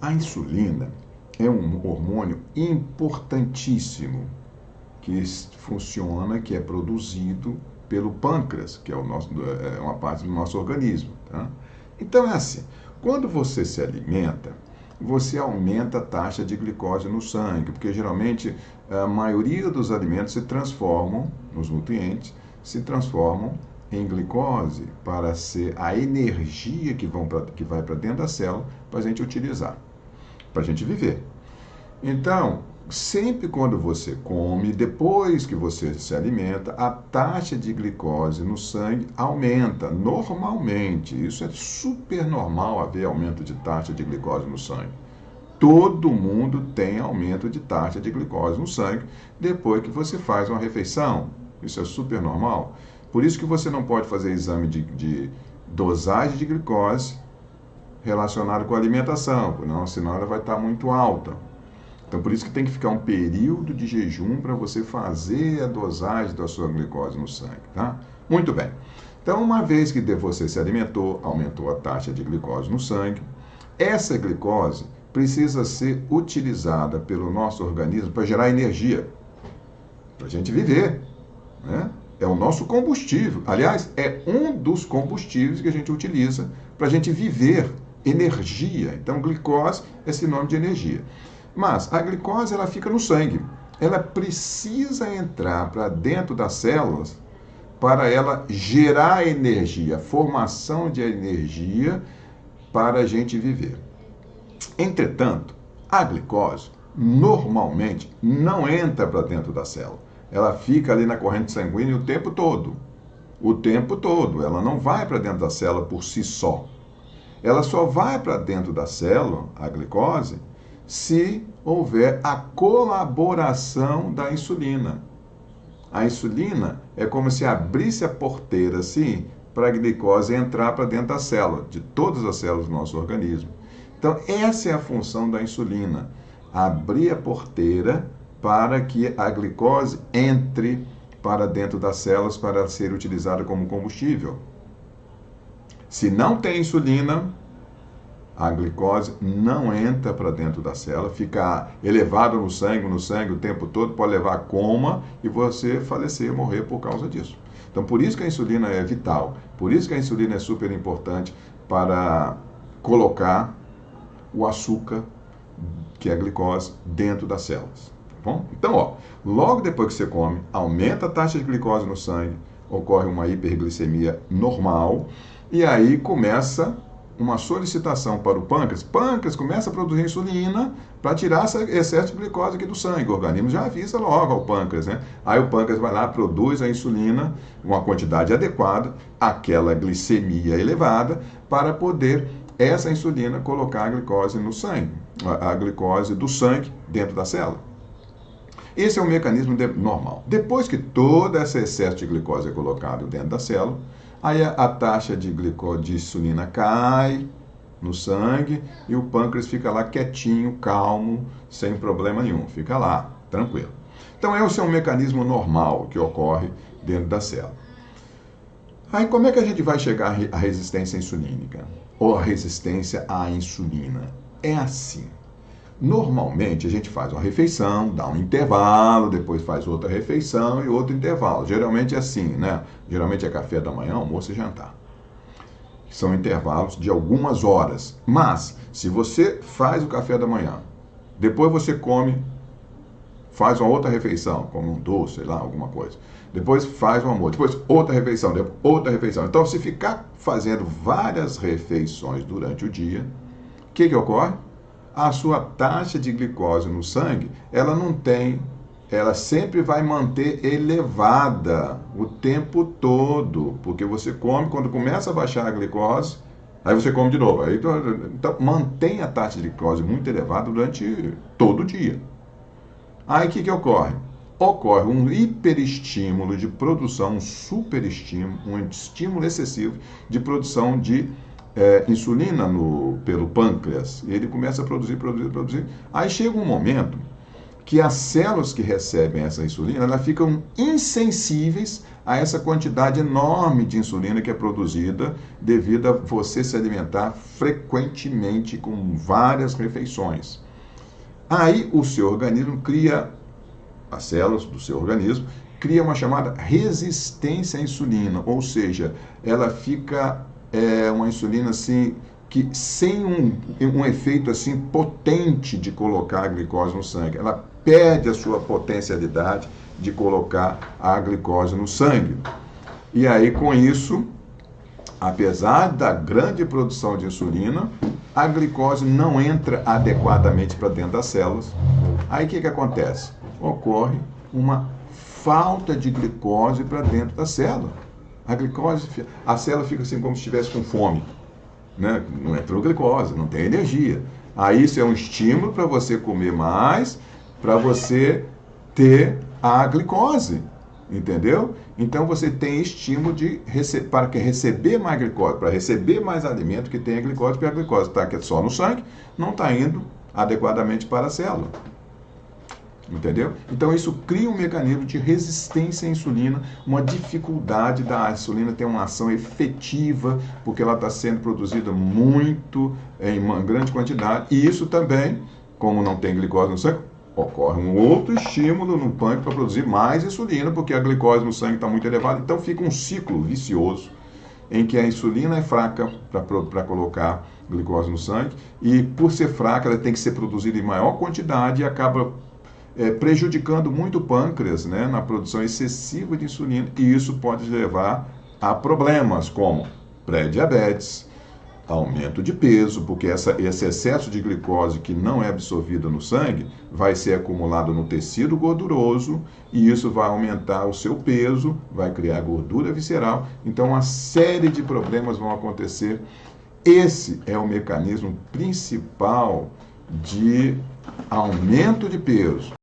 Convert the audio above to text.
A insulina é um hormônio importantíssimo que funciona, que é produzido pelo pâncreas, que é uma parte do nosso organismo. Tá? Então é assim, quando você se alimenta, você aumenta a taxa de glicose no sangue, porque geralmente a maioria dos alimentos se transformam, nos nutrientes, se transformam em glicose para ser a energia que vai para dentro da célula para a gente utilizar, para a gente viver. Então, sempre quando você come, depois que você se alimenta, a taxa de glicose no sangue aumenta normalmente. Isso é super normal haver aumento de taxa de glicose no sangue. Todo mundo tem aumento de taxa de glicose no sangue depois que você faz uma refeição. Isso é super normal. Por isso que você não pode fazer exame de dosagem de glicose relacionado com a alimentação, senão ela vai estar muito alta. Então, por isso que tem que ficar um período de jejum para você fazer a dosagem da sua glicose no sangue, tá? Muito bem. Então, uma vez que você se alimentou, aumentou a taxa de glicose no sangue, essa glicose precisa ser utilizada pelo nosso organismo para gerar energia, para a gente viver, né? É o nosso combustível. Aliás, é um dos combustíveis que a gente utiliza para a gente viver, energia. Então, glicose é sinônimo de energia. Mas a glicose ela fica no sangue. Ela precisa entrar para dentro das células para ela gerar energia, formação de energia para a gente viver. Entretanto, a glicose normalmente não entra para dentro da célula. Ela fica ali na corrente sanguínea o tempo todo. O tempo todo. Ela não vai para dentro da célula por si só. Ela só vai para dentro da célula, a glicose, se houver a colaboração da insulina. A insulina é como se abrisse a porteira assim para a glicose entrar para dentro da célula, de todas as células do nosso organismo. Então, essa é a função da insulina, abrir a porteira para que a glicose entre para dentro das células para ser utilizada como combustível. Se não tem insulina, a glicose não entra para dentro da célula, fica elevada no sangue o tempo todo, pode levar a coma e você falecer, morrer por causa disso. Então, por isso que a insulina é vital, por isso que a insulina é super importante para colocar o açúcar, que é a glicose, dentro das células. Bom? Então, logo depois que você come, aumenta a taxa de glicose no sangue, ocorre uma hiperglicemia normal, e aí começa uma solicitação para o pâncreas. O pâncreas começa a produzir insulina para tirar esse excesso de glicose aqui do sangue. O organismo já avisa logo ao pâncreas, né? Aí o pâncreas vai lá, produz a insulina, uma quantidade adequada, aquela glicemia elevada, para poder essa insulina colocar a glicose no sangue, a glicose do sangue dentro da célula. Esse é o mecanismo normal. Depois que todo esse excesso de glicose é colocado dentro da célula, aí a taxa de insulina cai no sangue e o pâncreas fica lá quietinho, calmo, sem problema nenhum. Fica lá, tranquilo. Então, esse é um mecanismo normal que ocorre dentro da célula. Aí, como é que a gente vai chegar à resistência insulínica? Ou à resistência à insulina? É assim. Normalmente a gente faz uma refeição, dá um intervalo, depois faz outra refeição e outro intervalo. Geralmente é assim, né? Geralmente é café da manhã, almoço e jantar. São intervalos de algumas horas. Mas, se você faz o café da manhã, depois você come, faz uma outra refeição, como um doce, sei lá, alguma coisa. Depois faz um almoço, depois outra refeição, depois outra refeição. Então, se ficar fazendo várias refeições durante o dia, o que ocorre? A sua taxa de glicose no sangue, ela sempre vai manter elevada o tempo todo, porque você come, quando começa a baixar a glicose, aí você come de novo. Então, mantém a taxa de glicose muito elevada durante todo o dia. Aí, o que ocorre? Ocorre um hiperestímulo de produção, um superestímulo, um estímulo excessivo de produção de insulina pelo pâncreas. Ele começa a produzir. Aí chega um momento que as células que recebem essa insulina, elas ficam insensíveis a essa quantidade enorme de insulina que é produzida devido a você se alimentar frequentemente com várias refeições. Aí o seu organismo cria, as células do seu organismo, cria uma chamada resistência à insulina, ou seja, ela fica uma insulina assim, que sem um efeito assim potente de colocar a glicose no sangue. Ela perde a sua potencialidade de colocar a glicose no sangue. E aí, com isso, apesar da grande produção de insulina, a glicose não entra adequadamente para dentro das células. Aí o que acontece? Ocorre uma falta de glicose para dentro da célula. A célula fica assim como se estivesse com fome. Né? Não entrou glicose, não tem energia. Aí isso é um estímulo para você comer mais, para você ter a glicose, entendeu? Então você tem estímulo para receber mais glicose, para receber mais alimento que tenha glicose, porque a glicose está só no sangue, não está indo adequadamente para a célula. Entendeu? Então isso cria um mecanismo de resistência à insulina, uma dificuldade da insulina ter uma ação efetiva, porque ela está sendo produzida muito, em uma grande quantidade, e isso também, como não tem glicose no sangue, ocorre um outro estímulo no pâncreas para produzir mais insulina, porque a glicose no sangue está muito elevada, então fica um ciclo vicioso, em que a insulina é fraca para colocar glicose no sangue, e por ser fraca ela tem que ser produzida em maior quantidade e acaba prejudicando muito o pâncreas, né, na produção excessiva de insulina, e isso pode levar a problemas como pré-diabetes, aumento de peso, porque esse excesso de glicose que não é absorvido no sangue vai ser acumulado no tecido gorduroso e isso vai aumentar o seu peso, vai criar gordura visceral, então uma série de problemas vão acontecer. Esse é o mecanismo principal de aumento de peso.